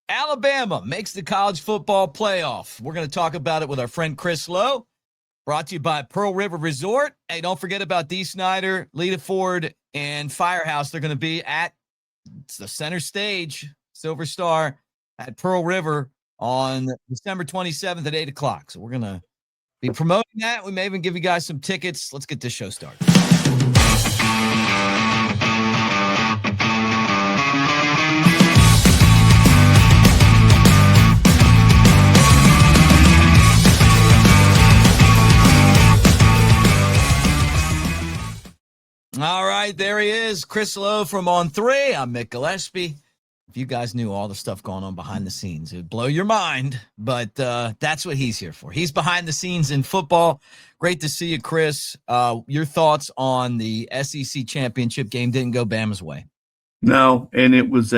Alabama makes the college football playoff. We're going to talk about it with our friend Chris Lowe. Brought to you by Pearl River Resort. Hey, don't forget about Dee Snider, Lita Ford, and Firehouse. They're going to be at the center stage, Silver Star, at Pearl River on December 27th at 8 o'clock. So we're going to be promoting that. We may even give you guys some tickets. Let's get this show started. All right, there he is, Chris Lowe from On 3. I'm Mick Gillespie. If you guys knew all the stuff going on behind the scenes, it would blow your mind, but that's what he's here for. He's behind the scenes in football. Great to see you, Chris. Your thoughts on the SEC championship game? Didn't go Bama's way. No, and it was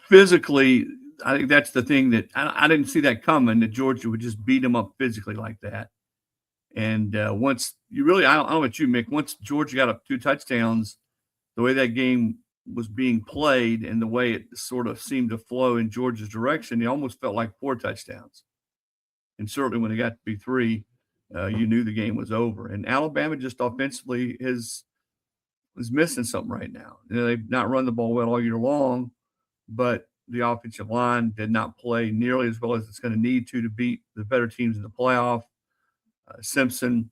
physically, I think that's the thing that I didn't see that coming, that Georgia would just beat them up physically like that. And once you really, I don't know about you, Mick, once Georgia got up 2 touchdowns, the way that game was being played and the way it sort of seemed to flow in Georgia's direction, it almost felt like 4 touchdowns. And certainly when it got to be 3, you knew the game was over. And Alabama just offensively is missing something right now. You know, they've not run the ball well all year long, but the offensive line did not play nearly as well as it's going to need to beat the better teams in the playoff. Simpson,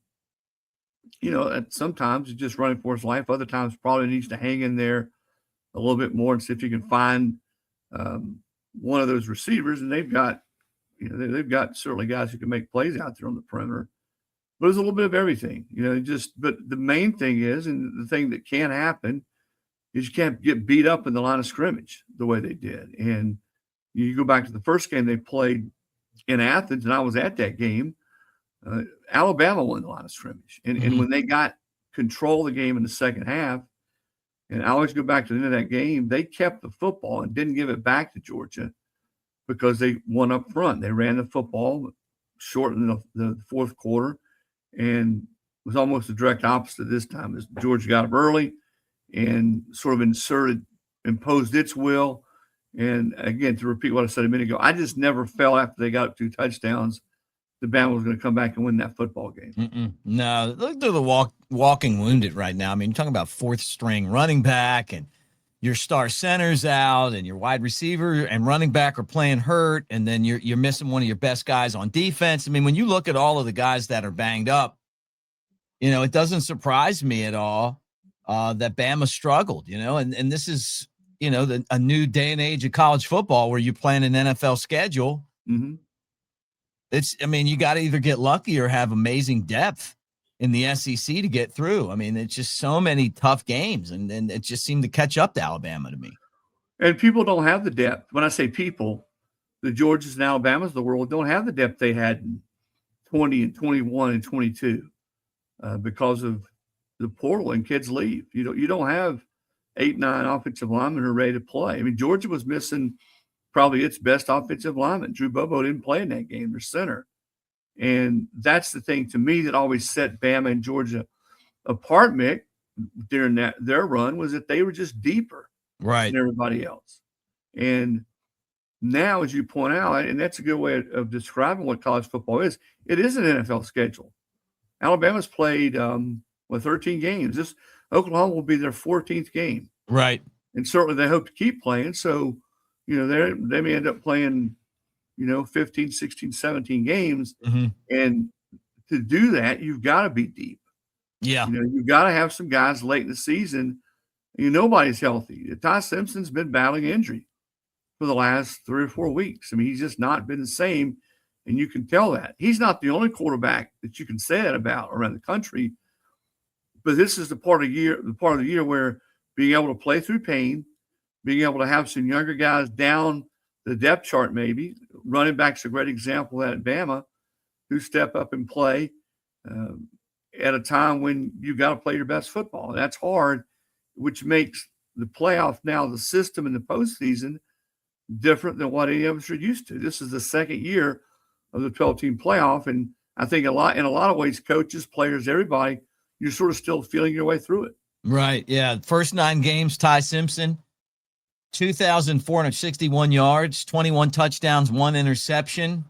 you know, sometimes he's just running for his life. Other times probably needs to hang in there a little bit more and see if you can find one of those receivers. And they've got certainly guys who can make plays out there on the perimeter. But there's a little bit of everything, you know. But the main thing is, and the thing that can happen, is you can't get beat up in the line of scrimmage the way they did. And you go back to the first game they played in Athens, and I was at that game. Alabama won the line of scrimmage. And when they got control of the game in the second half, and I always go back to the end of that game, they kept the football and didn't give it back to Georgia because they won up front. They ran the football short in the fourth quarter, and it was almost the direct opposite this time. As Georgia got up early and sort of imposed its will. And again, to repeat what I said a minute ago, I just never felt after they got up 2 touchdowns the Bama was going to come back and win that football game. No, they're the walking wounded right now. I mean, you're talking about 4th string running back, and your star center's out, and your wide receiver and running back are playing hurt, and then you're missing one of your best guys on defense. I mean, when you look at all of the guys that are banged up, you know, it doesn't surprise me at all that Bama struggled, you know, and this is, you know, a new day and age of college football where you plan an NFL schedule. Mm-hmm. You got to either get lucky or have amazing depth in the SEC to get through. I mean, it's just so many tough games, and it just seemed to catch up to Alabama to me. And people don't have the depth. When I say people, the Georgias and Alabamas of the world don't have the depth they had in 20 and 21 and 22 because of the portal and kids leave. You don't have 8, 9 offensive linemen who are ready to play. I mean, Georgia was missing probably its best offensive lineman. Drew Bobo didn't play in that game, their center. And that's the thing to me that always set Bama and Georgia apart, Mick, during their run, was that they were just deeper than everybody else. And now, as you point out, and that's a good way of describing what college football is, it is an NFL schedule. Alabama's played 13 games. This Oklahoma will be their 14th game. Right. And certainly they hope to keep playing. So, you know, they may end up playing, you know, 15, 16, 17 games. Mm-hmm. And to do that, you've got to be deep. Yeah. You know, you've got to have some guys late in the season. Nobody's healthy. Ty Simpson's been battling injury for the last 3 or 4 weeks. I mean, he's just not been the same. And you can tell that. He's not the only quarterback that you can say that about around the country. But this is the part of the year where being able to play through pain, being able to have some younger guys down the depth chart, maybe. Running back's a great example of that at Bama, who step up and play at a time when you got to play your best football. That's hard, which makes the playoff now, the system in the postseason, different than what any of us are used to. This is the second year of the 12-team playoff, and I think in a lot of ways, coaches, players, everybody, you're sort of still feeling your way through it. Right, yeah. First 9 games, Ty Simpson, 2,461 yards, 21 touchdowns, 1 interception,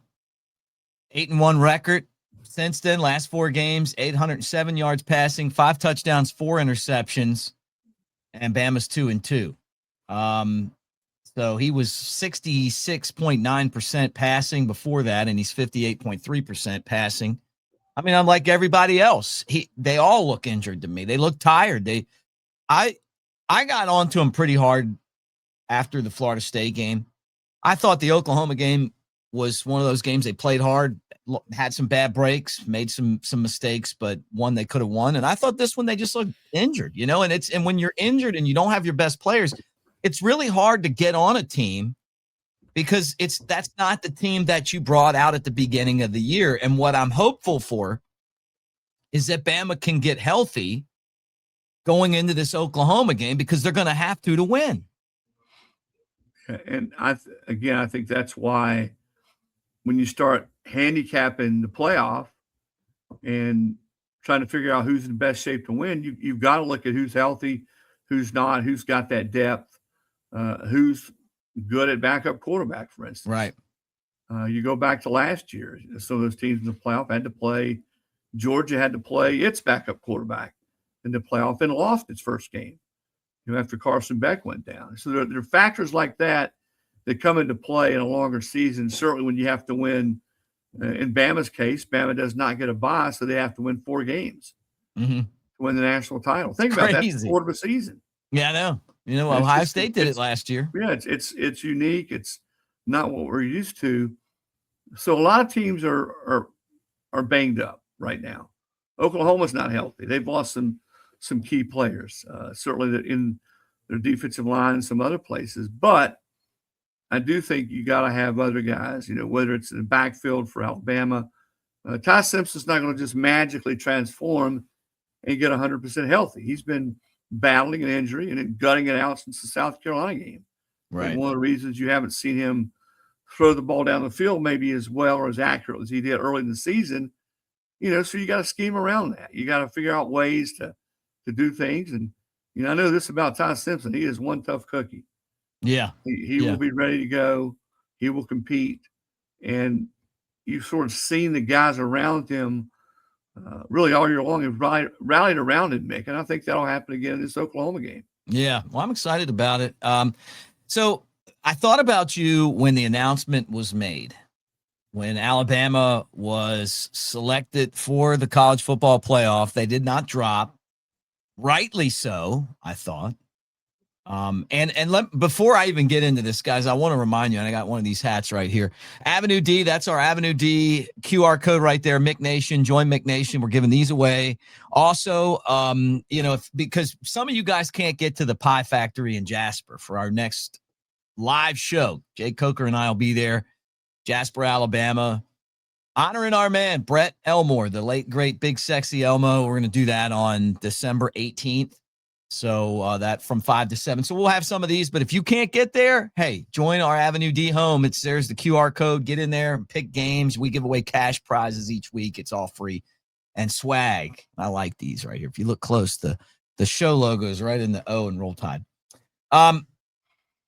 8-1 record. Since then, last 4 games, 807 yards passing, 5 touchdowns, 4 interceptions, and Bama's 2-2. So he was 66.9% passing before that, and he's 58.3% passing. I mean, unlike everybody else, they all look injured to me. They look tired. I got onto him pretty hard after the Florida State game. I thought the Oklahoma game was one of those games they played hard, had some bad breaks, made some mistakes, but one they could have won. And I thought this one they just looked injured, and when you're injured and you don't have your best players, it's really hard to get on a team because that's not the team that you brought out at the beginning of the year. And what I'm hopeful for is that Bama can get healthy going into this Oklahoma game because they're going to have to win. And I think that's why when you start handicapping the playoff and trying to figure out who's in the best shape to win, you've got to look at who's healthy, who's not, who's got that depth, who's good at backup quarterback, for instance. Right. You go back to last year. Some of those teams in the playoff had to play. Georgia had to play its backup quarterback in the playoff and lost its first game, after Carson Beck went down. So there are factors like that come into play in a longer season, certainly when you have to win. In Bama's case, Bama does not get a bye, so they have to win 4 games to win the national title. Think about that, that's a quarter of a season. Yeah, I know. Ohio State did it last year. Yeah, it's unique. It's not what we're used to. So a lot of teams are banged up right now. Oklahoma's not healthy. They've lost some key players, certainly in their defensive line and some other places. But I do think you got to have other guys, whether it's in the backfield for Alabama. Ty Simpson's not going to just magically transform and get 100% healthy. He's been battling an injury and then gutting it out since the South Carolina game. Right. And one of the reasons you haven't seen him throw the ball down the field maybe as well or as accurate as he did early in the season, so you got to scheme around that. You got to figure out ways to do things. And, I know this about Ty Simpson. He is one tough cookie. Yeah. He will be ready to go. He will compete. And you've sort of seen the guys around him really all year long have rallied around him, Mick. And I think that'll happen again in this Oklahoma game. Yeah. Well, I'm excited about it. So I thought about you when the announcement was made, when Alabama was selected for the college football playoff. They did not drop. Rightly so, I thought. Before I even get into this, guys, I want to remind you, and I got one of these hats right here. AveD, that's our AveD QR code right there. Mick Nation, join Mick Nation. We're giving these away. Also, because some of you guys can't get to the Pie Factory in Jasper for our next live show. Jay Coker and I will be there, Jasper, Alabama, honoring our man, Brett Elmore, the late, great, big, sexy Elmo. We're going to do that on December 18th. So that from 5 to 7. So we'll have some of these, but if you can't get there, hey, join our Avenue D home. There's the QR code. Get in there, pick games. We give away cash prizes each week. It's all free. And swag. I like these right here. If you look close, the show logo is right in the O in Roll Tide.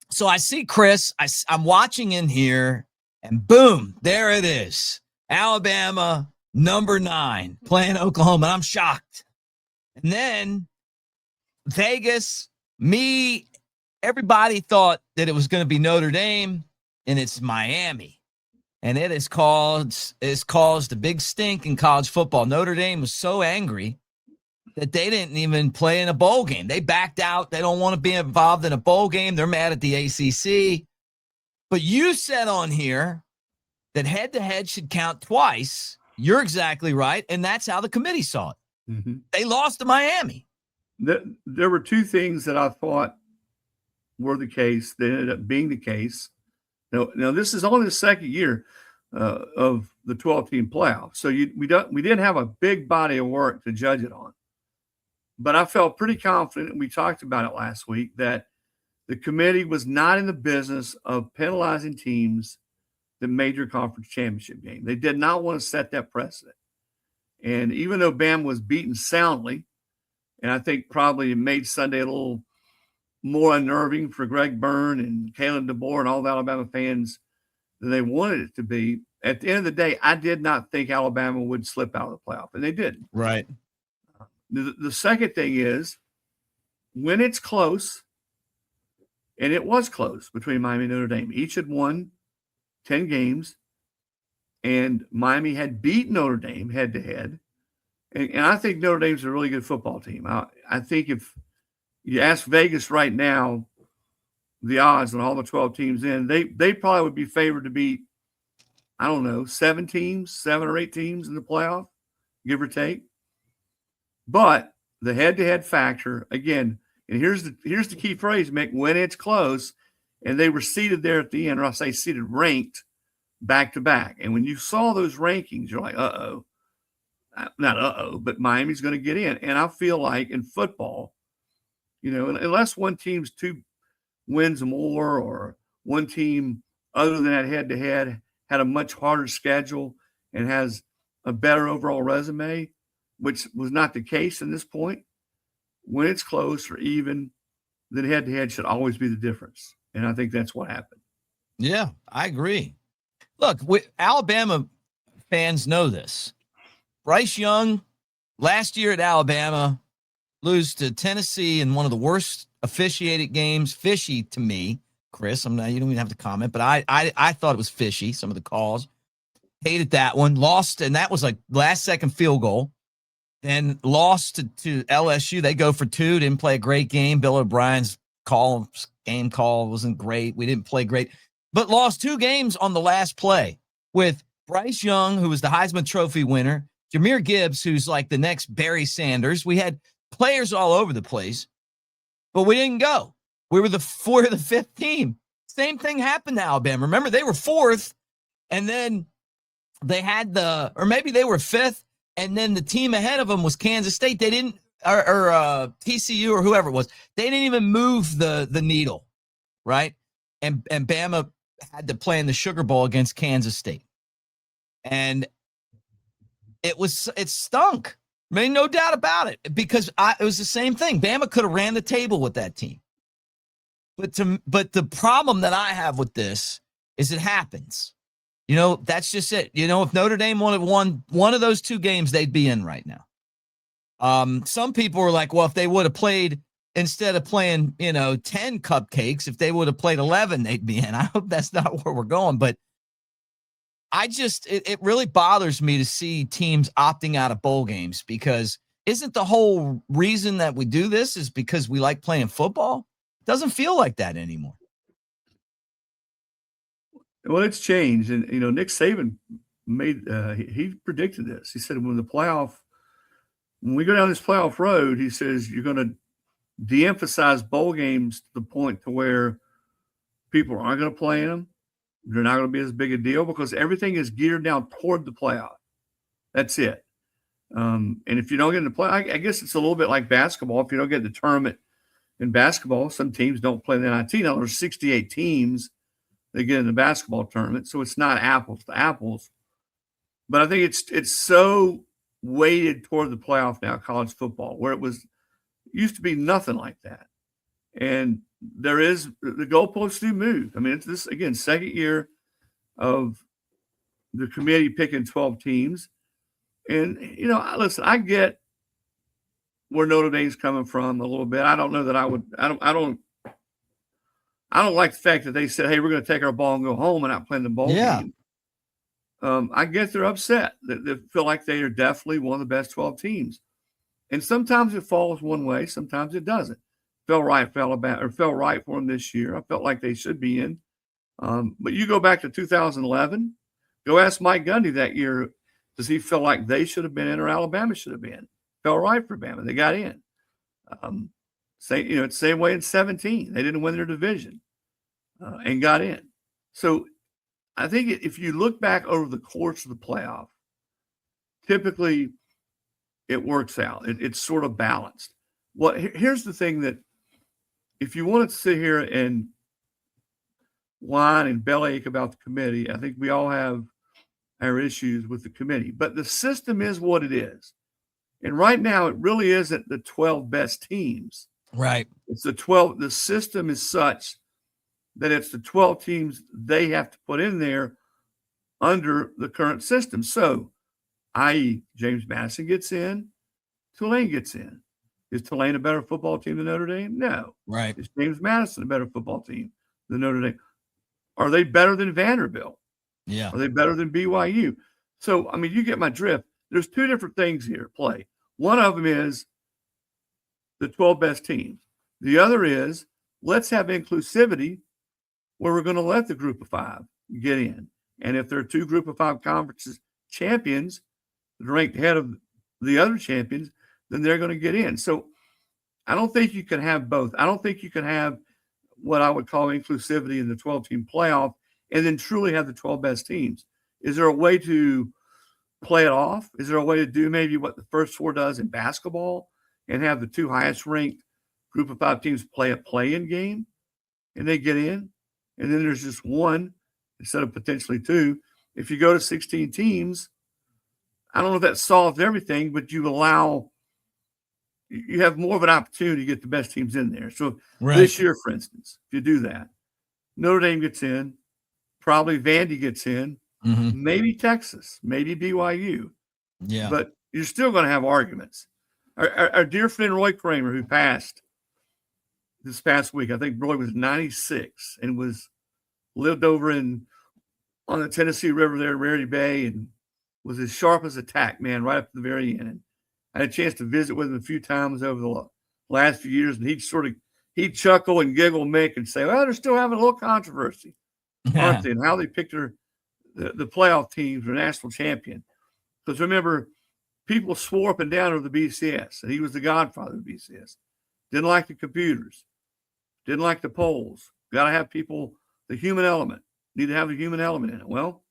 So I see Chris. I'm watching in here, and boom, there it is. Alabama, number 9, playing Oklahoma. And I'm shocked. And then Vegas, everybody thought that it was going to be Notre Dame, and it's Miami. And it has caused a big stink in college football. Notre Dame was so angry that they didn't even play in a bowl game. They backed out. They don't want to be involved in a bowl game. They're mad at the ACC. But you said on here that head-to-head should count twice. You're exactly right, and that's how the committee saw it. Mm-hmm. They lost to Miami. There were 2 things that I thought were the case that ended up being the case. Now this is only the second year of the 12-team playoff, so we didn't have a big body of work to judge it on. But I felt pretty confident, and we talked about it last week, that the committee was not in the business of penalizing teams that made your conference championship game. They did not want to set that precedent. And even though Bama was beaten soundly, and I think probably it made Sunday a little more unnerving for Greg Byrne and Kalen DeBoer and all the Alabama fans than they wanted it to be. At the end of the day, I did not think Alabama would slip out of the playoff, and they didn't. Right. The second thing is when it's close, and it was close between Miami and Notre Dame. Each had won 10 games, and Miami had beat Notre Dame head-to-head. And I think Notre Dame's a really good football team. I think if you ask Vegas right now, the odds on all the 12 teams in, they probably would be favored to beat, I don't know, 7 or 8 teams in the playoff, give or take. But the head-to-head factor, again, and here's the key phrase, Mick, when it's close, and they were seated there at the end, or I say seated, ranked back-to-back. And when you saw those rankings, you're like, uh-oh. Not uh-oh, but Miami's going to get in. And I feel like in football, unless one team's 2 wins more or one team other than that head-to-head had a much harder schedule and has a better overall resume, which was not the case in this point, when it's close or even, then head-to-head should always be the difference. And I think that's what happened. Yeah, I agree. Look, Alabama fans know this. Bryce Young, last year at Alabama, lose to Tennessee in one of the worst officiated games. Fishy to me, Chris. You don't even have to comment, but I thought it was fishy, some of the calls. Hated that one. Lost, and that was like last-second field goal. Then lost to LSU. They go for 2, didn't play a great game. Bill O'Brien's game call wasn't great. We didn't play great, but lost 2 games on the last play with Bryce Young, who was the Heisman Trophy winner, Jahmyr Gibbs, who's like the next Barry Sanders. We had players all over the place, but we didn't go. We were the 5th team. Same thing happened to Alabama. Remember, they were 4th, and then they had or maybe they were 5th, and then the team ahead of them was Kansas State. They didn't, or TCU or whoever it was. They didn't even move the needle, right? And Bama had to play in the Sugar Bowl against Kansas State. And it stunk. I mean, no doubt about it, because it was the same thing. Bama could have ran the table with that team. But the problem that I have with this is it happens. That's just it. If Notre Dame would have won one of those 2 games, they'd be in right now. Some people were like, well, if they would have played, instead of playing, 10 cupcakes, if they would have played 11, they'd be in. I hope that's not where we're going, but it really bothers me to see teams opting out of bowl games, because isn't the whole reason that we do this is because we like playing football? It doesn't feel like that anymore. Well, it's changed. And, Nick Saban he predicted this. He said, when we go down this playoff road, he says, you're going to de-emphasize bowl games to the point to where people aren't going to play in them. They're not going to be as big a deal because everything is geared now toward the playoff. That's it. And if you don't get in the play, I guess it's a little bit like basketball. If you don't get in the tournament in basketball, some teams don't play the NIT. Now there's 68 teams that get in the basketball tournament, so it's not apples to apples. But I think it's so weighted toward the playoff now, college football, where it used to be nothing like that. And the goalposts do move. I mean, it's this, again, second year of the committee picking 12 teams. And, listen, I get where Notre Dame's coming from a little bit. I don't know that I don't like the fact that they said, hey, we're going to take our ball and go home and not play the bowl game. I get they're upset. They feel like they are definitely one of the best 12 teams. And sometimes it falls one way, sometimes it doesn't. Fell right for Alabama, or fell right for them this year. I felt like they should be in. But you go back to 2011, go ask Mike Gundy that year, does he feel like they should have been in or Alabama should have been? Fell right for Bama. They got in. It's the same way in 17. They didn't win their division and got in. So I think if you look back over the course of the playoff, typically it works out. It's sort of balanced. Well, here's the thing that if you want to sit here and whine and bellyache about the committee, I think we all have our issues with the committee. But the system is what it is. And right now, it really isn't the 12 best teams. Right. It's the 12. The system is such that it's the 12 teams they have to put in there under the current system. So, i.e., James Madison gets in, Tulane gets in. Is Tulane a better football team than Notre Dame? No. Right. Is James Madison a better football team than Notre Dame? Are they better than Vanderbilt? Yeah. Are they better than BYU? So, I mean, you get my drift. There's two different things here at play. One of them is the 12 best teams. The other is let's have inclusivity where we're going to let the group of five get in. And if there are two group of five conferences champions ranked ahead of the other champions, then they're going to get in. So I don't think you can have both. I don't think you can have what I would call inclusivity in the 12-team playoff and then truly have the 12 best teams. Is there a way to play it off? Is there a way to do maybe what the first four does in basketball and have the two highest ranked group of five teams play a play-in game and they get in? And then there's just one instead of potentially two. If you go to 16 teams, I don't know if that solves everything, but you have more of an opportunity to get the best teams in there. So This year, for instance, if you do that, Notre Dame gets in, probably Vandy gets in, maybe Texas, maybe BYU. Yeah. But you're still going to have arguments. Our dear friend Roy Kramer, who passed this past week, I think Roy was 96 and lived over on the Tennessee River there, Rarity Bay, and was as sharp as a tack, man, right up to the very end. And I had a chance to visit with him a few times over the last few years, and he'd chuckle and giggle, Mick, and say, well, they're still having a little controversy, aren't they? And how they picked the playoff teams for national champion. Because remember, people swore up and down over the BCS, and he was the godfather of the BCS. Didn't like the computers. Didn't like the polls. Got to have people, the human element. Need to have the human element in it. Well,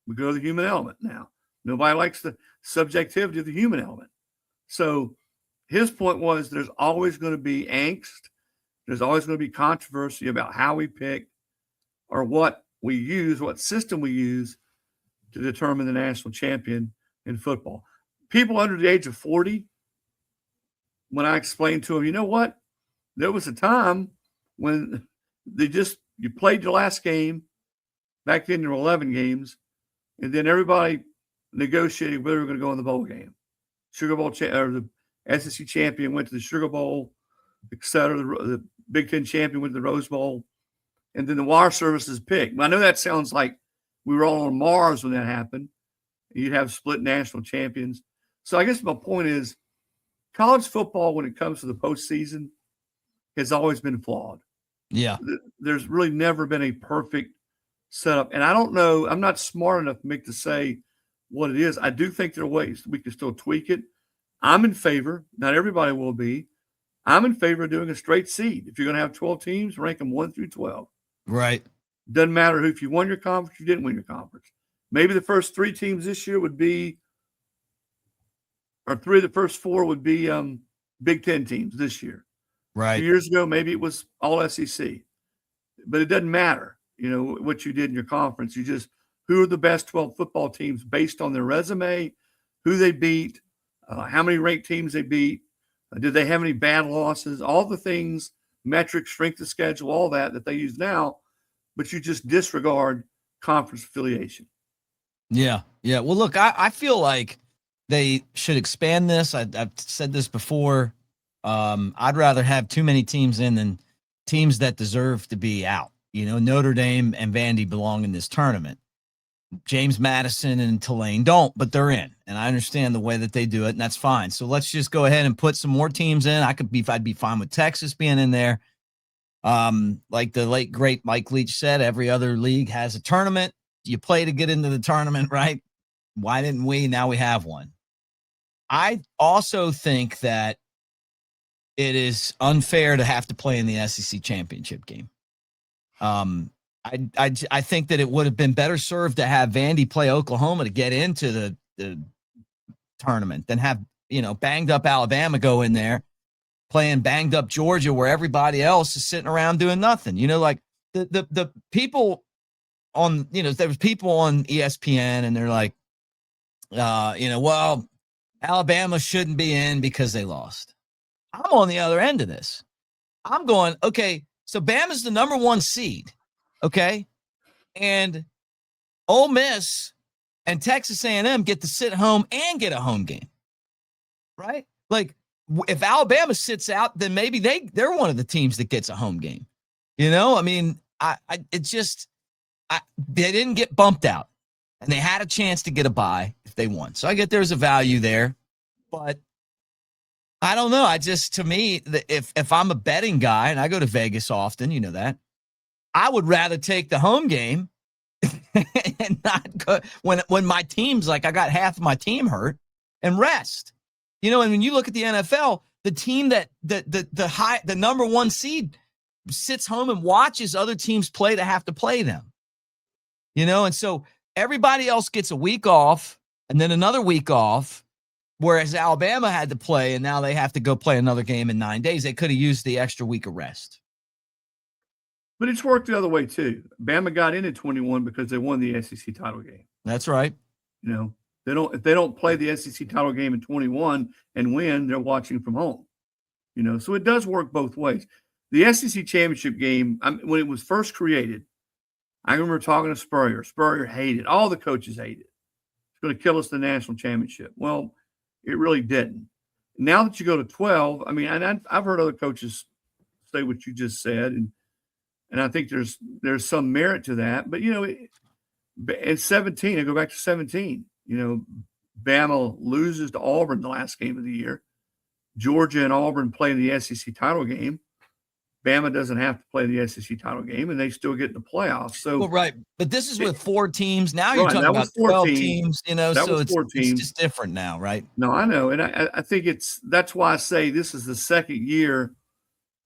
we go to the human element now. Nobody likes the subjectivity of the human element. So his point was there's always going to be angst. There's always going to be controversy about how we pick or what we use, what system we use to determine the national champion in football. People under the age of 40, when I explained to them, you know what? There was a time when you played your last game. Back then, there were 11 games, and then everybody negotiated whether we were going to go in the bowl game. Sugar Bowl or the SEC champion went to the Sugar Bowl, et cetera. The Big Ten champion went to the Rose Bowl, and then the wire services picked. I know that sounds like we were all on Mars when that happened. You'd have split national champions. So I guess my point is college football, when it comes to the postseason, has always been flawed. Yeah. There's really never been a perfect setup. And I don't know, I'm not smart enough, Mick, to say what it is. I do think there are ways we can still tweak it. I'm in favor, not everybody will be. I'm in favor of doing a straight seed. If you're going to have 12 teams, rank them 1 through 12. Right. Doesn't matter if you won your conference, you didn't win your conference. Maybe the first 3 teams this year would be, or 3 of the first 4 would be Big Ten teams this year. Right. 2 years ago, maybe it was all SEC. But it doesn't matter, what you did in your conference. You just, who are the best 12 football teams based on their resume, who they beat, how many ranked teams they beat, did they have any bad losses, all the things, metrics, strength of schedule, all that they use now, but you just disregard conference affiliation. Yeah. Yeah. Well, look, I feel like they should expand this. I've said this before. I'd rather have too many teams in than teams that deserve to be out. Notre Dame and Vandy belong in this tournament. James Madison and Tulane don't, but they're in. And I understand the way that they do it, and that's fine. So let's just go ahead and put some more teams in. I'd be fine with Texas being in there. Like the late, great Mike Leach said, every other league has a tournament. You play to get into the tournament, right? Why didn't we? Now we have one. I also think that it is unfair to have to play in the SEC championship game. I think that it would have been better served to have Vandy play Oklahoma to get into the tournament than have, banged up Alabama go in there playing banged up Georgia where everybody else is sitting around doing nothing. Like the people on, there was people on ESPN and they're like, well, Alabama shouldn't be in because they lost. I'm on the other end of this. I'm going, okay, so Bama's the number 1 seed, okay? And Ole Miss and Texas A&M get to sit home and get a home game, right? Like, if Alabama sits out, then maybe they're one of the teams that gets a home game. I mean, they didn't get bumped out, and they had a chance to get a bye if they won. So I get there's a value there, but I don't know. To me, if I'm a betting guy and I go to Vegas often, you know that, I would rather take the home game and not go when my team's like I got half of my team hurt and rest. And when you look at the NFL, the team that the number 1 seed sits home and watches other teams play that have to play them. And so everybody else gets a week off and then another week off, whereas Alabama had to play and now they have to go play another game in 9 days. They could have used the extra week of rest. But it's worked the other way too. Bama got in at 21 because they won the SEC title game. That's right. If they don't play the SEC title game in 21 and win, they're watching from home. So it does work both ways. The SEC championship game, when it was first created, I remember talking to Spurrier. Spurrier hated it. All the coaches hated it. It's going to kill us the national championship. Well, it really didn't. Now that you go to 12, and I've heard other coaches say what you just said, and I think there's some merit to that. But, at 17, I go back to 17, Bama loses to Auburn the last game of the year. Georgia and Auburn play in the SEC title game. Bama doesn't have to play the SEC title game, and they still get in the plaffs. So, right. But this is with 4 teams. Now you're talking about 12 teams, so it's just different now, right? No, I know. And I think that's why I say this is the second year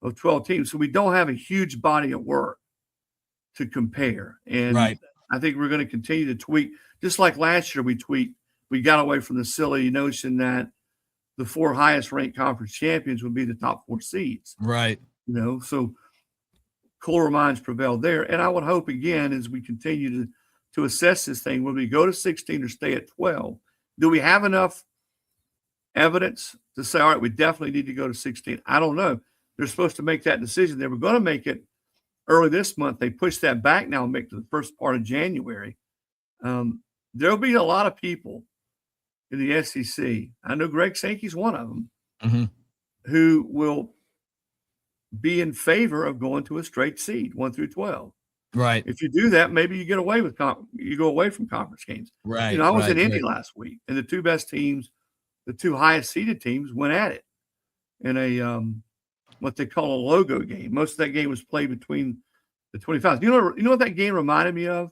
of 12 teams. So we don't have a huge body of work to compare. And right. I think we're going to continue to tweak. Just like last year we got away from the silly notion that the 4 highest ranked conference champions would be the top 4 seeds. Right. So cooler minds prevailed there. And I would hope, again, as we continue to assess this thing, when we go to 16 or stay at 12, do we have enough evidence to say, all right, we definitely need to go to 16? I don't know. They're supposed to make that decision. They were going to make it early this month. They pushed that back now and make it to the first part of January. There'll be a lot of people in the SEC. I know Greg Sankey's one of them, who will be in favor of going to a straight seed, 1 through 12. Right. If you do that, maybe you get away with you go away from conference games. Right. I was in Indy last week, and the 2 best teams, the 2 highest seeded teams, went at it in a what they call a logo game. Most of that game was played between the 25s. You know what that game reminded me of?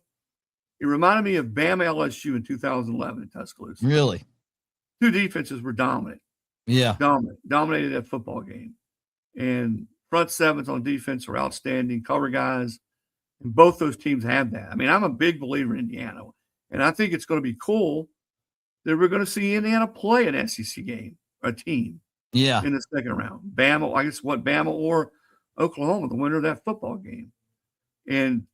It reminded me of Bama LSU in 2011 in Tuscaloosa. Really? 2 defenses were dominant. Yeah. Dominated that football game. And front sevens on defense are outstanding, cover guys. And both those teams have that. I'm a big believer in Indiana. And I think it's going to be cool that we're going to see Indiana play an SEC game, a team. Yeah. In the second round. Bama or Oklahoma, the winner of that football game. And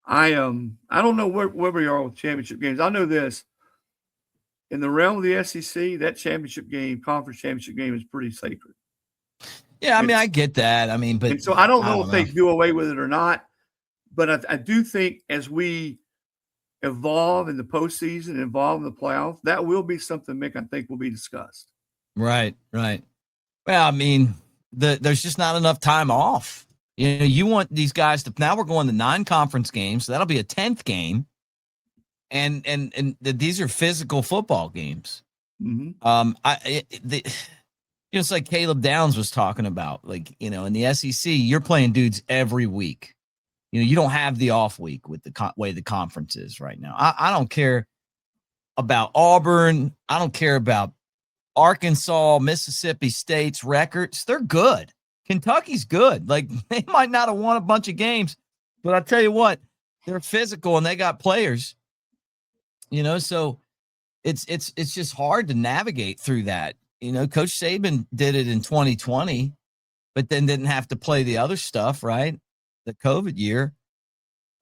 I don't know where we are with championship games. I know this. In the realm of the SEC, that conference championship game is pretty sacred. Yeah, I get that. But so I don't know if they do away with it or not. But I do think as we evolve in the postseason, evolve in the playoff, that will be something, Mick, I think will be discussed. Right. Well, there's just not enough time off. You want these guys to. Now we're going to 9 conference games, so that'll be a 10th game, and these are physical football games. Mm-hmm. It's like Caleb Downs was talking about, in the SEC, you're playing dudes every week. You don't have the off week with the way the conference is right now. I don't care about Auburn. I don't care about Arkansas, Mississippi State's records. They're good. Kentucky's good. They might not have won a bunch of games, but I tell you what, they're physical and they got players. So it's just hard to navigate through that. Coach Saban did it in 2020, but then didn't have to play the other stuff, right? The COVID year.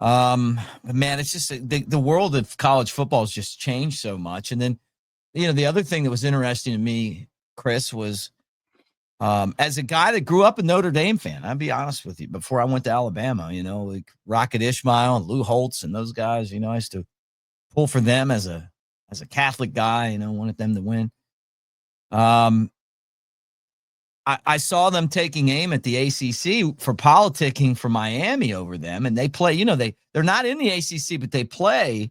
Man, it's just the world of college football has just changed so much. And then, the other thing that was interesting to me, Chris, was As a guy that grew up a Notre Dame fan, I'll be honest with you, before I went to Alabama, like Rocket Ishmael and Lou Holtz and those guys, I used to pull for them as a Catholic guy, wanted them to win. I saw them taking aim at the ACC for politicking for Miami over them, and they play, they're not in the ACC, but they play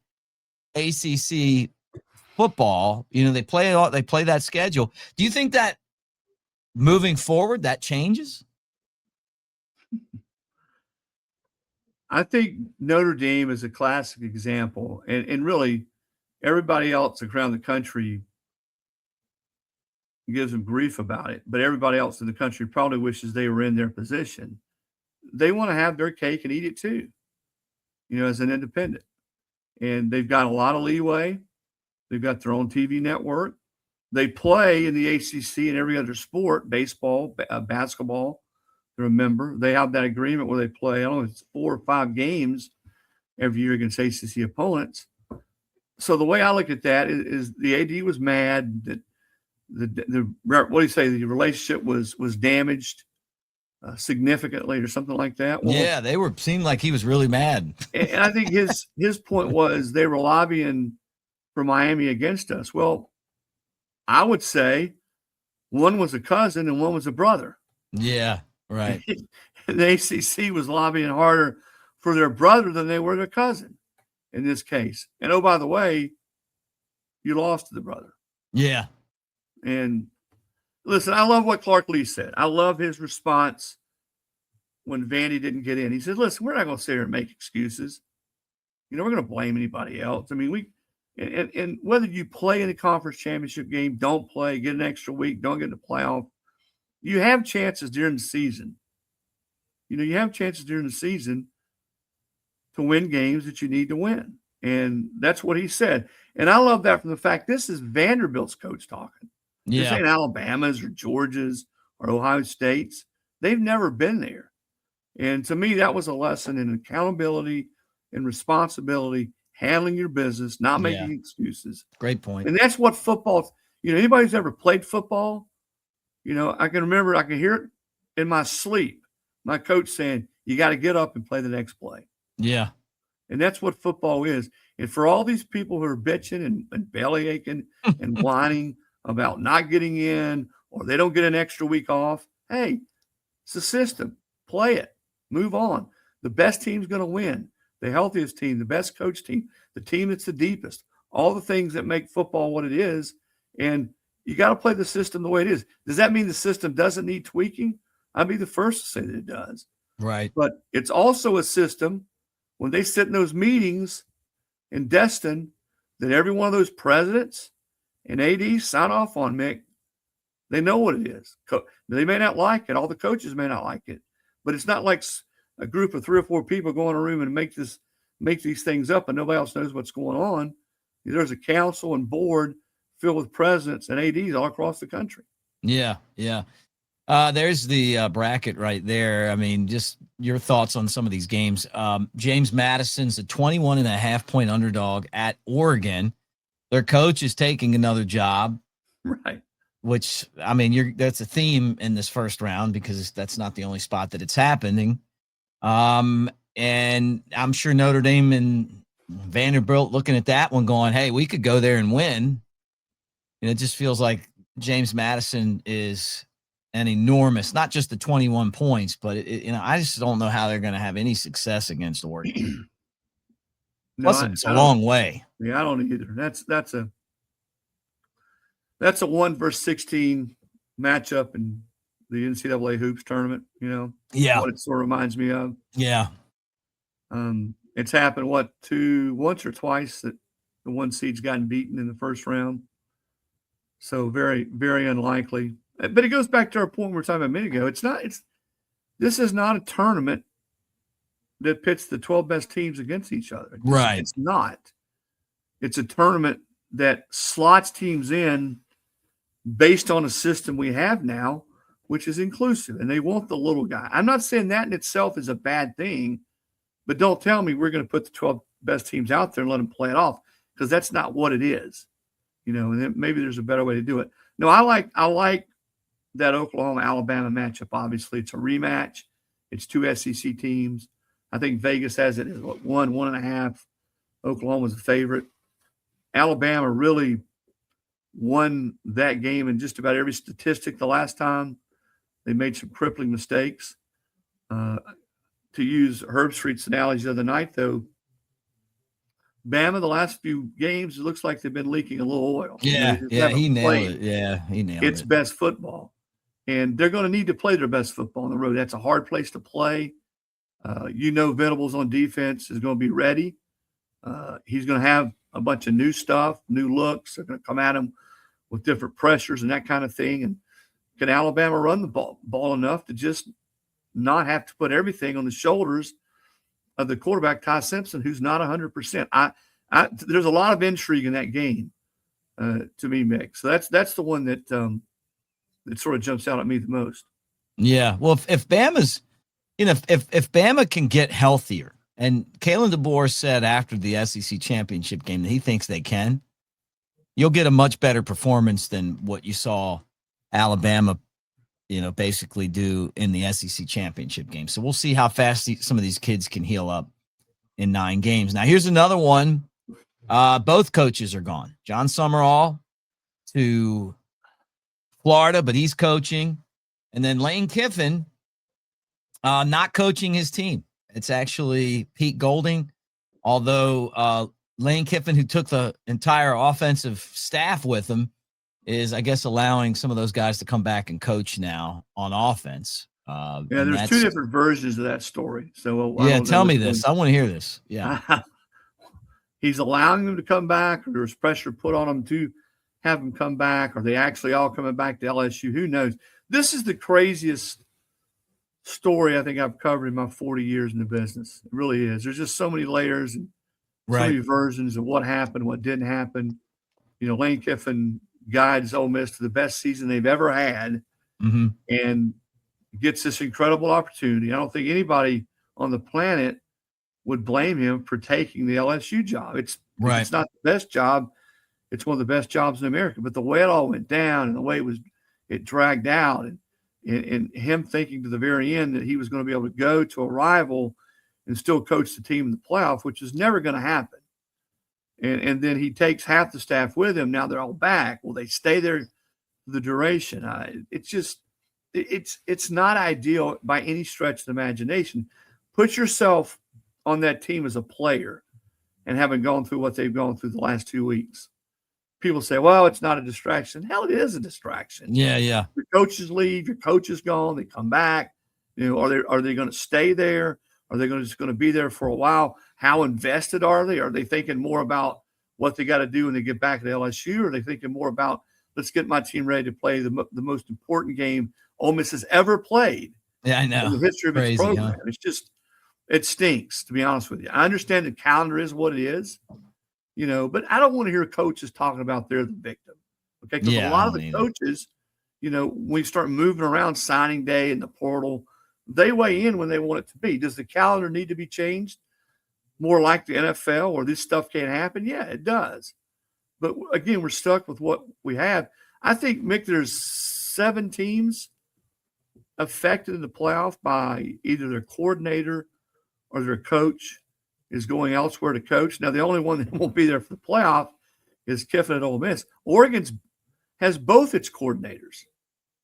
ACC football. They play that schedule. Do you think that moving forward that changes? I think Notre Dame is a classic example, and really everybody else around the country gives them grief about it, but everybody else in the country probably wishes they were in their position. They want to have their cake and eat it too, as an independent. And they've got a lot of leeway. They've got their own TV network. They play in the ACC and every other sport, baseball, basketball. They're a member. They have that agreement where they play, I don't know, it's 4 or 5 games every year against ACC opponents. So the way I look at that is the AD was mad that the what do you say, the relationship was damaged significantly or something like that. Well, yeah, seemed like he was really mad. And I think his point was they were lobbying for Miami against us. Well, I would say one was a cousin and one was a brother. Yeah, right. The ACC was lobbying harder for their brother than they were their cousin in this case. And oh, by the way, you lost to the brother. Yeah. And listen, I love what Clark Lee said. I love his response when Vandy didn't get in. He said, listen, we're not going to sit here and make excuses. We're going to blame anybody else. I mean, and whether you play in the conference championship game, don't play, get an extra week, don't get in the playoff, you have chances during the season. You have chances during the season to win games that you need to win. And that's what he said. And I love that from the fact this is Vanderbilt's coach talking. Yeah. This ain't Alabama's or Georgia's or Ohio State's. They've never been there. And to me, that was a lesson in accountability and responsibility, handling your business, not making excuses. Great point. And that's what football, anybody who's ever played football, I can hear it in my sleep. My coach saying, you got to get up and play the next play. Yeah. And that's what football is. And for all these people who are bitching and belly aching and whining about not getting in or they don't get an extra week off, hey, it's a system. Play it. Move on. The best team's going to win. The healthiest team, the best coach team, the team that's the deepest, all the things that make football what it is. And you got to play the system the way it is. Does that mean the system doesn't need tweaking? I'd be the first to say that it does. Right. But it's also a system when they sit in those meetings in Destin that every one of those presidents and ADs sign off on, Mick. They know what it is. They may not like it. All the coaches may not like it. But it's not like a group of 3 or 4 people go in a room and make these things up and nobody else knows what's going on. There's a council and board filled with presidents and ADs all across the country. Yeah, yeah. There's the bracket right there. I mean, just your thoughts on some of these games. James Madison's a 21.5-point underdog at Oregon. Their coach is taking another job. Right. Which, I mean, that's a theme in this first round because that's not the only spot that it's happening. And I'm sure Notre Dame and Vanderbilt looking at that one going, hey, we could go there and win. And it just feels like James Madison is an enormous, not just the 21 points, but I just don't know how they're going to have any success against Oregon. Plus, it's a long way. Yeah, I don't either. That's a 1 versus 16 matchup in the NCAA hoops tournament. Yeah, what it sort of reminds me of. Yeah, it's happened once or twice that the 1 seed's gotten beaten in the first round. So very, very unlikely. But it goes back to our point we were talking about a minute ago. This is not a tournament that pits the 12 best teams against each other. Right. It's not. It's a tournament that slots teams in based on a system we have now, which is inclusive, and they want the little guy. I'm not saying that in itself is a bad thing, but don't tell me we're going to put the 12 best teams out there and let them play it off, because that's not what it is. And then maybe there's a better way to do it. No, I like that Oklahoma-Alabama matchup. Obviously, it's a rematch. It's two SEC teams. I think Vegas has it as 1.5. Oklahoma's a favorite. Alabama really won that game in just about every statistic the last time. They made some crippling mistakes. To use Herb Street's analogy the other night, though, Bama, the last few games, it looks like they've been leaking a little oil. Yeah, he nailed it. Yeah, he nailed it. It's best football. And they're going to need to play their best football on the road. That's a hard place to play. Venables on defense is going to be ready. He's going to have a bunch of new stuff, new looks. They're going to come at him with different pressures and that kind of thing. And can Alabama run the ball enough to just not have to put everything on the shoulders of the quarterback, Ty Simpson, who's not 100%? There's a lot of intrigue in that game to me, Mick. So that's the one that sort of jumps out at me the most. Yeah. Well, if Bama's, if Bama can get healthier, and Kalen DeBoer said after the SEC championship game that he thinks they can, you'll get a much better performance than what you saw Alabama, basically do in the SEC championship game. So we'll see how fast some of these kids can heal up in 9 games. Now, here's another one. Both coaches are gone. John Summerall to Florida, but he's coaching. And then Lane Kiffin not coaching his team. It's actually Pete Golding, although Lane Kiffin, who took the entire offensive staff with him, is, I guess, allowing some of those guys to come back and coach now on offense. There's 2 different versions of that story. So tell me this. I want to hear this. Yeah. He's allowing them to come back, or there's pressure put on them to have them come back. Are they actually all coming back to LSU? Who knows? This is the craziest story I think I've covered in my 40 years in the business. It really is. There's just so many layers and so many versions of what happened, what didn't happen. Lane Kiffin guides Ole Miss to the best season they've ever had, and gets this incredible opportunity. I don't think anybody on the planet would blame him for taking the LSU job. It's not the best job. It's one of the best jobs in America. But the way it all went down and the way it dragged out, and him thinking to the very end that he was going to be able to go to a rival and still coach the team in the playoff, which is never going to happen. And then he takes half the staff with him. Now they're all back. Will they stay there for the duration? It's not ideal by any stretch of the imagination. Put yourself on that team as a player and having gone through what they've gone through the last 2 weeks. People say, well, it's not a distraction. Hell, it is a distraction. Yeah. Your coaches leave. Your coach is gone. They come back. Are they going to stay there? Are they just going to be there for a while? How invested are they? Are they thinking more about what they got to do when they get back to LSU? Or are they thinking more about, let's get my team ready to play the most important game Ole Miss has ever played? Yeah, I know. In the history of its program. Huh? It's just, it stinks, to be honest with you. I understand the calendar is what it is, but I don't want to hear coaches talking about they're the victim. Okay. Because a lot of the coaches, when you start moving around signing day and the portal, they weigh in when they want it to be. Does the calendar need to be changed more like the NFL where this stuff can't happen? Yeah, it does. But again, we're stuck with what we have. I think, Mick, there's 7 teams affected in the playoff by either their coordinator or their coach is going elsewhere to coach. Now, the only one that won't be there for the playoff is Kiffin at Ole Miss. Oregon has both its coordinators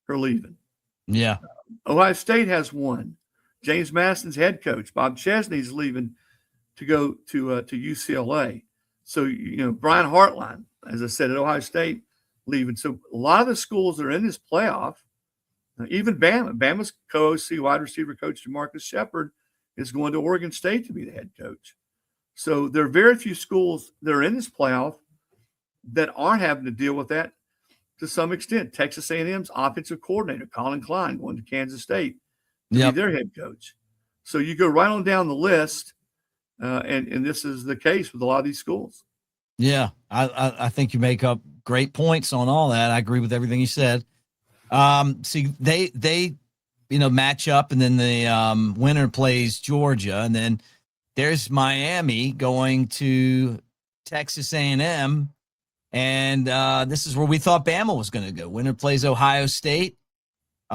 are leaving. Yeah. Ohio State has one. James Madison's head coach, Bob Chesney's leaving to go to UCLA. So, Brian Hartline, as I said, at Ohio State, leaving. So a lot of the schools that are in this playoff, even Bama's co-OC wide receiver coach, DeMarcus Shepard, is going to Oregon State to be the head coach. So there are very few schools that are in this playoff that aren't having to deal with that to some extent. Texas A&M's offensive coordinator, Colin Klein, going to Kansas State to be their head coach. So you go right on down the list, and this is the case with a lot of these schools. Yeah, I think you make up great points on all that. I agree with everything you said. See, they match up, and then the winner plays Georgia, and then there's Miami going to Texas A&M, and this is where we thought Bama was going to go. Winner plays Ohio State,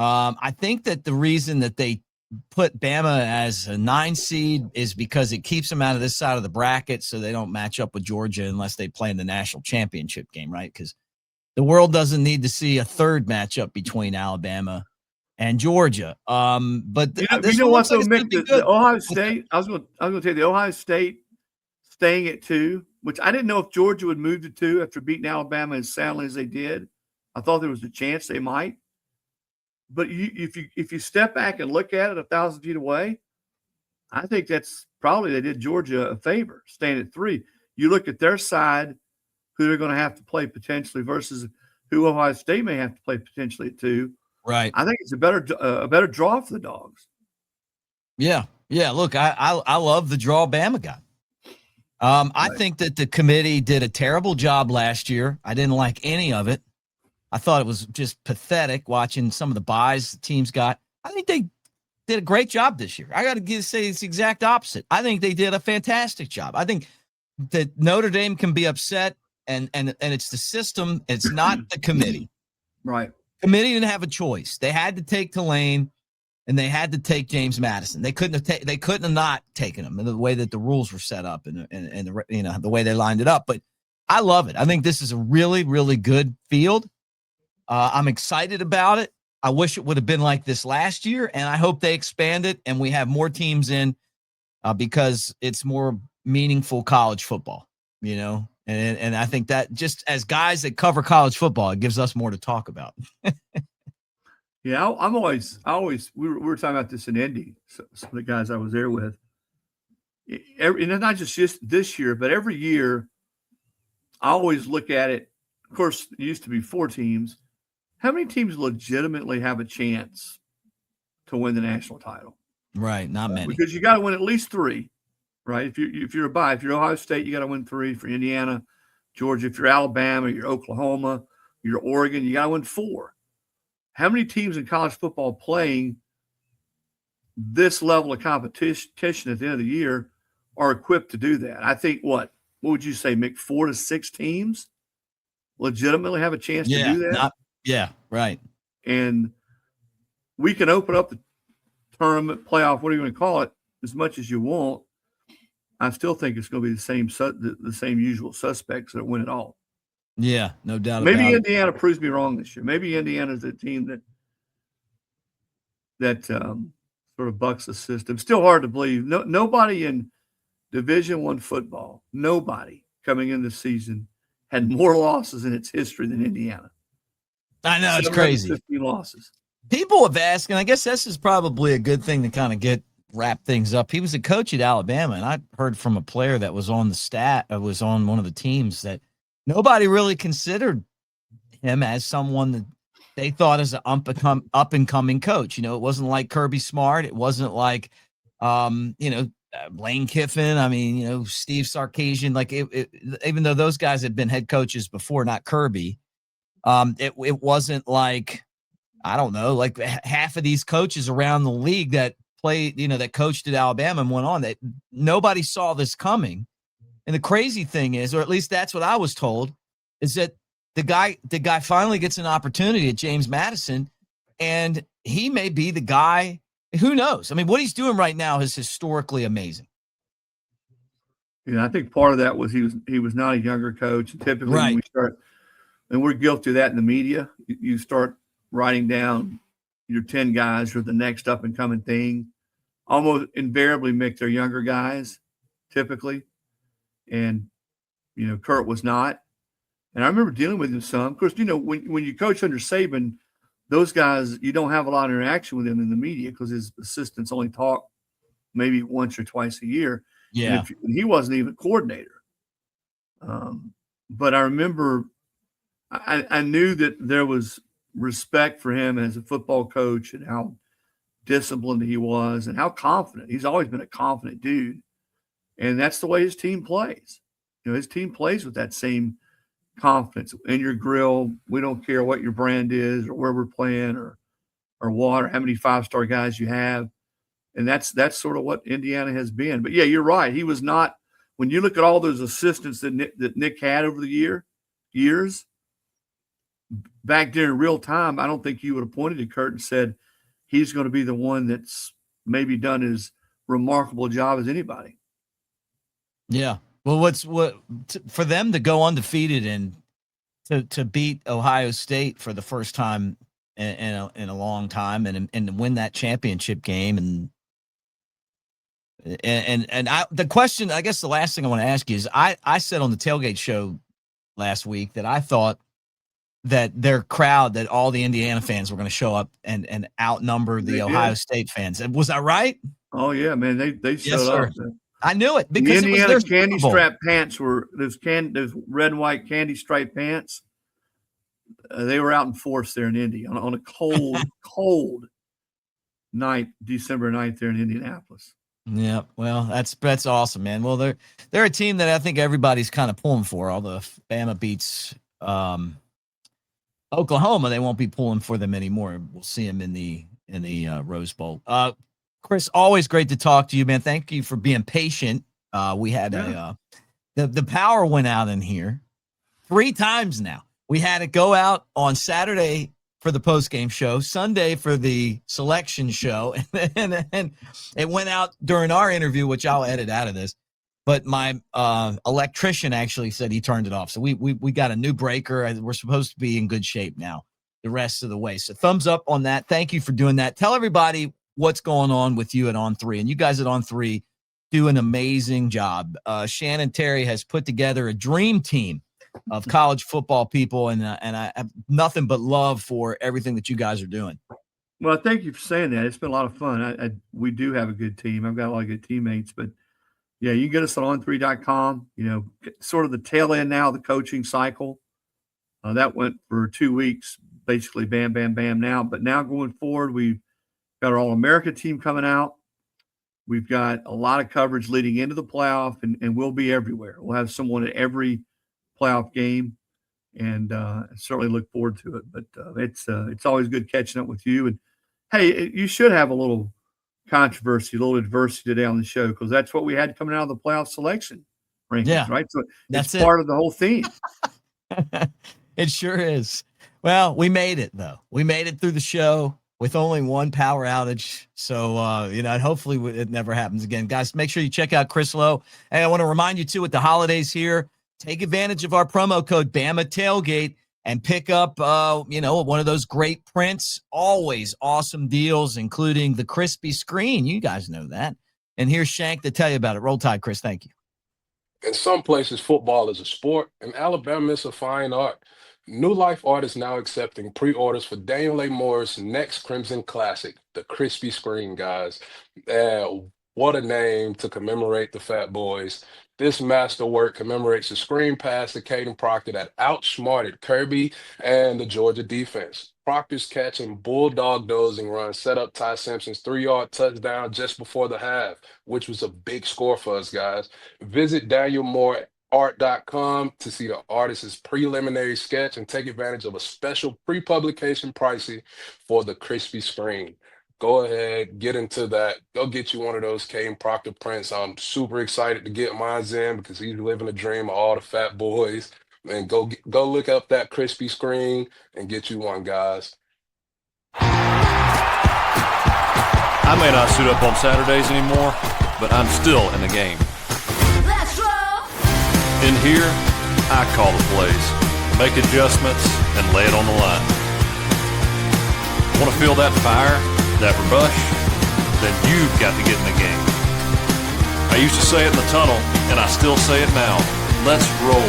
I think that the reason that they put Bama as a 9 seed is because it keeps them out of this side of the bracket so they don't match up with Georgia unless they play in the national championship game, right? Because the world doesn't need to see a third matchup between Alabama and Georgia. But You this know one what looks like though, it's going Mick, to be the good. Ohio State. I was going to tell you the Ohio State staying at 2, which I didn't know if Georgia would move to 2 after beating Alabama as soundly as they did. I thought there was a chance they might. But if you step back and look at it 1,000 feet away, I think that's probably they did Georgia a favor staying at 3. You look at their side, who they're going to have to play potentially versus who Ohio State may have to play potentially at 2. Right. I think it's a better draw for the Dogs. Yeah. Yeah. Look, I love the draw Bama got. I think that the committee did a terrible job last year. I didn't like any of it. I thought it was just pathetic watching some of the buys the teams got. I think they did a great job this year. I got to say it's the exact opposite. I think they did a fantastic job. I think that Notre Dame can be upset, and it's the system. It's not the committee. Right. Committee didn't have a choice. They had to take Tulane, and they had to take James Madison. They couldn't have not taken him the way that the rules were set up and the way they lined it up. But I love it. I think this is a really, really good field. I'm excited about it. I wish it would have been like this last year, and I hope they expand it and we have more teams in because it's more meaningful college football, and I think that just as guys that cover college football, it gives us more to talk about. Yeah, I'm always we were talking about this in Indy, some of the guys I was there with. And it's not just this year, but every year I always look at it. Of course, it used to be 4 teams. How many teams legitimately have a chance to win the national title? Right, not many. Because you got to win at least 3, right? If you're a bye, if you're Ohio State, you got to win 3. For Indiana, Georgia, if you're Alabama, you're Oklahoma, you're Oregon, you got to win 4. How many teams in college football playing this level of competition at the end of the year are equipped to do that? I think what would you say, Mick? 4 to 6 teams legitimately have a chance to do that? Yeah, right. And we can open up the tournament, playoff, what are you going to call it, as much as you want. I still think it's going to be the same usual suspects that win it all. Yeah, no doubt Maybe about Indiana proves me wrong this year. Maybe Indiana's a team that sort of bucks the system. Still hard to believe. Nobody in Division I football, nobody coming in this season had more losses in its history than Indiana. I know, it's crazy. 15 losses. People have asked, and I guess this is probably a good thing to kind of wrap things up. He was a coach at Alabama, and I heard from a player that was on was on one of the teams that nobody really considered him as someone that they thought as an up and coming coach. It wasn't like Kirby Smart. It wasn't like, Lane Kiffin. I mean, Steve Sarkisian. Like even though those guys had been head coaches before, not Kirby. It wasn't like, I don't know, like half of these coaches around the league that played, that coached at Alabama and went on, that nobody saw this coming. And the crazy thing is, or at least that's what I was told, is that the guy finally gets an opportunity at James Madison, and he may be the guy. Who knows? I mean, what he's doing right now is historically amazing. Yeah, I think part of that was he was not a younger coach. Typically, right. When we start, and we're guilty of that in the media, you start writing down your 10 guys who are the next up and coming thing. Almost invariably make their younger guys, typically. And, Kurt was not. And I remember dealing with him some. Of course, when you coach under Saban, those guys, you don't have a lot of interaction with them in the media because his assistants only talk maybe once or twice a year. Yeah. And he wasn't even coordinator. But I remember I knew that there was respect for him as a football coach and how disciplined he was and how confident. He's always been a confident dude. And that's the way his team plays. His team plays with that same confidence in your grill. We don't care what your brand is or where we're playing or what, or how many 5-star guys you have. And that's sort of what Indiana has been. But yeah, you're right. He was not, when you look at all those assistants that Nick had over the years, back there in real time, I don't think you would have pointed to Kurt and said he's going to be the one that's maybe done as remarkable job as anybody. Yeah. Well, for them to go undefeated and to beat Ohio State for the first time in a long time and win that championship game the question, I guess the last thing I want to ask you is I said on the tailgate show last week that I thought that their crowd, that all the Indiana fans were going to show up and outnumber the Ohio State fans. Was I right? Oh yeah, man. They showed Yes, sir. up. I knew it because the it was Indiana their candy strap pants were those red and white candy stripe pants. They were out in force there in Indy on a cold night, December 9th there in Indianapolis. Yeah, well, that's awesome, man. Well, they're a team that I think everybody's kind of pulling for. Although if Bama beats Oklahoma, they won't be pulling for them anymore. We'll see them in the Rose Bowl. Chris, always great to talk to you, man. Thank you for being patient. We had the power went out in here 3 times now. We had it go out on Saturday for the post-game show, Sunday for the selection show, and then it went out during our interview, which I'll edit out of this. But my electrician actually said he turned it off. So we got a new breaker. We're supposed to be in good shape now the rest of the way. So thumbs up on that. Thank you for doing that. Tell everybody what's going on with you at On3. And you guys at On3 do an amazing job. Shannon Terry has put together a dream team of college football people, and I have nothing but love for everything that you guys are doing. Well, thank you for saying that. It's been a lot of fun. We do have a good team. I've got a lot of good teammates, but yeah, you can get us at on3.com. You know, sort of the tail end now of the coaching cycle. That went for 2 weeks, basically bam, bam, bam now. But now going forward, we've got our All-America team coming out. We've got a lot of coverage leading into the playoff, and we'll be everywhere. We'll have someone at every playoff game, and certainly look forward to it. But it's always good catching up with you. And hey, you should have a little controversy, a little adversity today on the show, because that's what we had coming out of the playoff selection rankings, right? So it's part of the whole theme. It sure is. Well, we made it though. We made it through the show with only one power outage. So, hopefully it never happens again. Guys, make sure you check out Chris Lowe. And I want to remind you too, with the holidays here, take advantage of our promo code Bama Tailgate and pick up, one of those great prints. Always awesome deals, including the crispy screen. You guys know that. And here's Shank to tell you about it. Roll Tide, Chris. Thank you. In some places, football is a sport. In Alabama, it's a fine art. New Life Art is now accepting pre-orders for Daniel A. Moore's next Crimson Classic, the crispy screen, guys. What a name to commemorate the Fat Boys. This masterwork commemorates the screen pass to Caden Proctor that outsmarted Kirby and the Georgia defense. Proctor's catch and bulldog dozing run set up Ty Simpson's 3-yard touchdown just before the half, which was a big score for us, guys. Visit DanielMooreArt.com to see the artist's preliminary sketch and take advantage of a special pre-publication pricing for the crispy screen. Go ahead, get into that. Go get you one of those Caden Proctor prints. I'm super excited to get mine in because he's living a dream of all the Fat Boys. And go look up that crispy screen and get you one, guys. I may not suit up on Saturdays anymore, but I'm still in the game. Let's roll. In here, I call the plays, make adjustments, and lay it on the line. Want to feel that fire, that rush? Then you've got to get in the game. I used to say it in the tunnel, and I still say it now. Let's roll.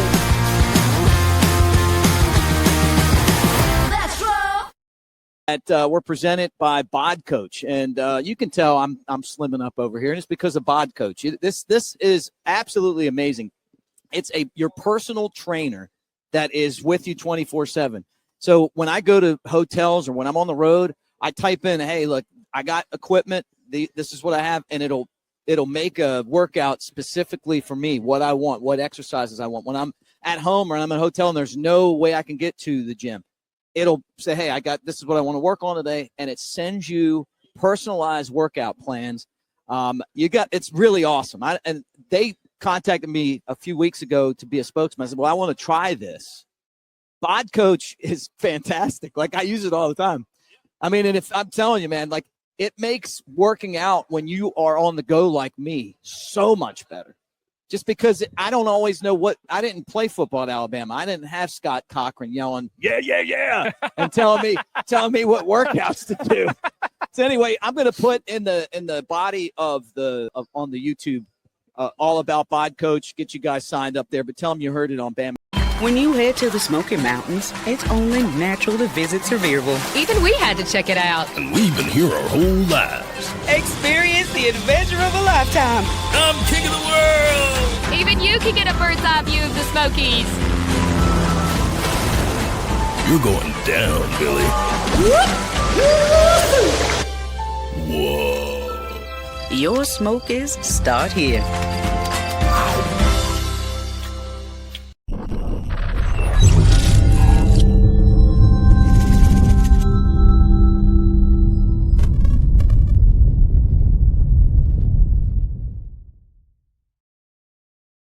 We're presented by Bod Coach, and you can tell I'm slimming up over here, and it's because of Bod Coach. This is absolutely amazing. It's your personal trainer that is with you 24/7. So when I go to hotels or when I'm on the road, I type in, "Hey, look, I got equipment. This is what I have," and it'll make a workout specifically for me, what I want, what exercises I want. When I'm at home or I'm in a hotel and there's no way I can get to the gym, it'll say, "Hey, this is what I want to work on today," and it sends you personalized workout plans. It's really awesome. And they contacted me a few weeks ago to be a spokesman. I said, "Well, I want to try this." Bod Coach is fantastic. Like, I use it all the time. I mean, and if I'm telling you, man, like, it makes working out when you are on the go like me so much better. Just because I don't always know I didn't play football at Alabama. I didn't have Scott Cochran yelling, yeah, and telling me what workouts to do. So anyway, I'm going to put in the body on the YouTube all about Bod Coach. Get you guys signed up there, but tell them you heard it on Bama. When you head to the Smoky Mountains, it's only natural to visit Sevierville. Even we had to check it out. And we've been here our whole lives. Experience the adventure of a lifetime. I'm king of the world. Even you can get a bird's eye view of the Smokies. You're going down, Billy. Whoa. Your Smokies start here.